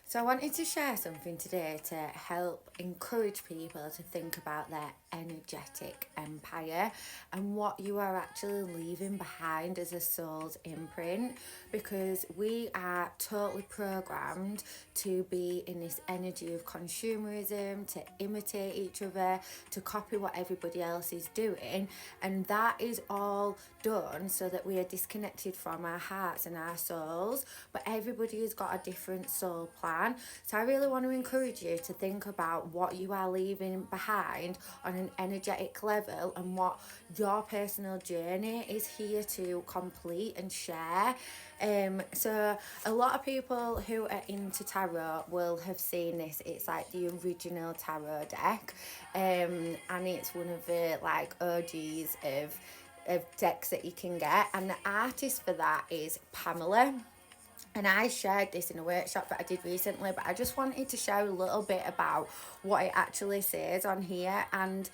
So I wanted to share something today to help encourage people to think about their energetic empire and what you are actually leaving behind as a soul's imprint, because we are totally programmed to be in this energy of consumerism, to imitate each other, to copy what everybody else is doing, and that is all done so that we are disconnected from our hearts and our souls. But everybody has got a different soul plan. So I really want to encourage you to think about what you are leaving behind on an energetic level and what your personal journey is here to complete and share. So a lot of people who are into tarot will have seen this. It's like the original tarot deck, and it's one of the like OGs of decks that you can get, and the artist for that is Pamela. And I shared this in a workshop that I did recently, but I just wanted to share a little bit about what it actually says on here. And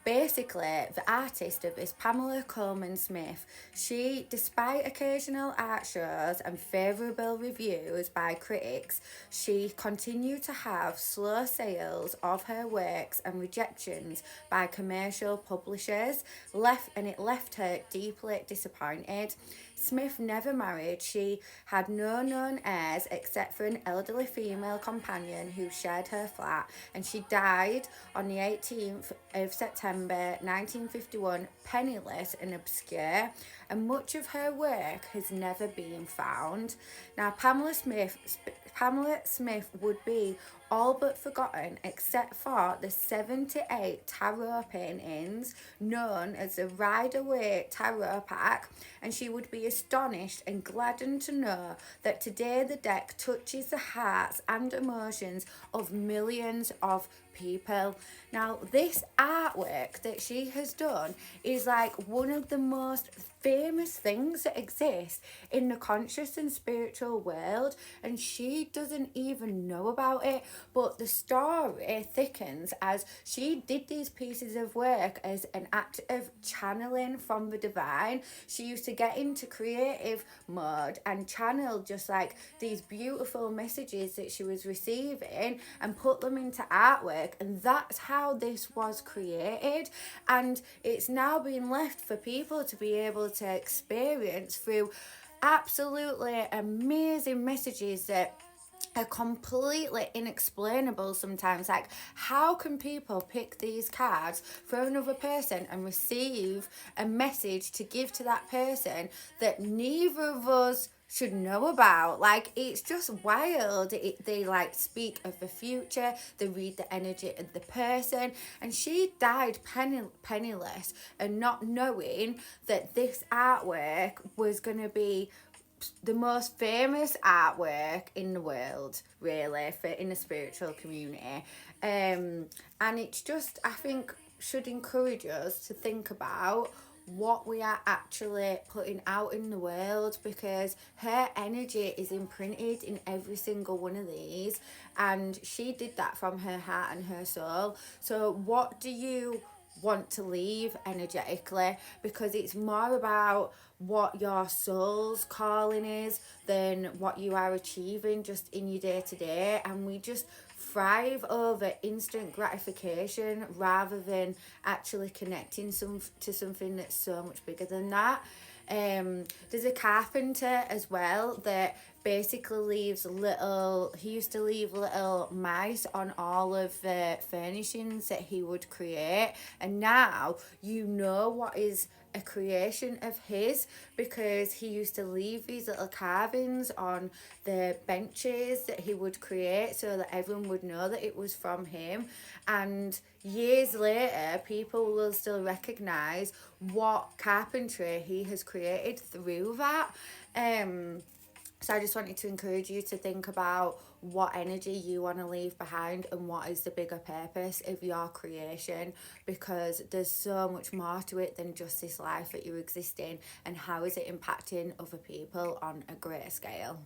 basically, the artist of this, Pamela Coleman Smith, she, despite occasional art shows and favourable reviews by critics, she continued to have slow sales of her works and rejections by commercial publishers, it left her deeply disappointed. Smith never married. She had no known heirs except for an elderly female companion who shared her flat, and she died on the 18th of September 1951, penniless and obscure, and much of her work has never been found. Now, Pamela Smith would be all but forgotten except for the 78 tarot paintings known as the Rider-Waite Tarot Pack, and she would be astonished and gladdened to know that today the deck touches the hearts and emotions of millions of people. Now, this artwork that she has done is like one of the most famous things that exist in the conscious and spiritual world, and she doesn't even know about it. But the story thickens as she did these pieces of work as an act of channeling from the divine. She used to get into creative mode and channel just like these beautiful messages that she was receiving and put them into artwork, and that's how this was created. And it's now been left for people to be able to experience through absolutely amazing messages that are completely inexplainable sometimes. Like, how can people pick these cards for another person and receive a message to give to that person that neither of us should know about? Like, it's just wild. They like speak of the future, they read the energy of the person, and she died penniless and not knowing that this artwork was going to be the most famous artwork in the world, really, for in the spiritual community. And it's just, I think, should encourage us to think about what we are actually putting out in the world, because her energy is imprinted in every single one of these, and she did that from her heart and her soul. So what do you want to leave energetically? Because it's more about what your soul's calling is than what you are achieving just in your day to day, and we just thrive over instant gratification rather than actually connecting to something that's so much bigger than that. There's a carpenter as well that basically he used to leave little mice on all of the furnishings that he would create, and now you know what is a creation of his, because he used to leave these little carvings on the benches that he would create so that everyone would know that it was from him. And years later, people will still recognize what carpentry he has created through that. So I just wanted to encourage you to think about what energy you want to leave behind and what is the bigger purpose of your creation, because there's so much more to it than just this life that you're existing, and how is it impacting other people on a greater scale.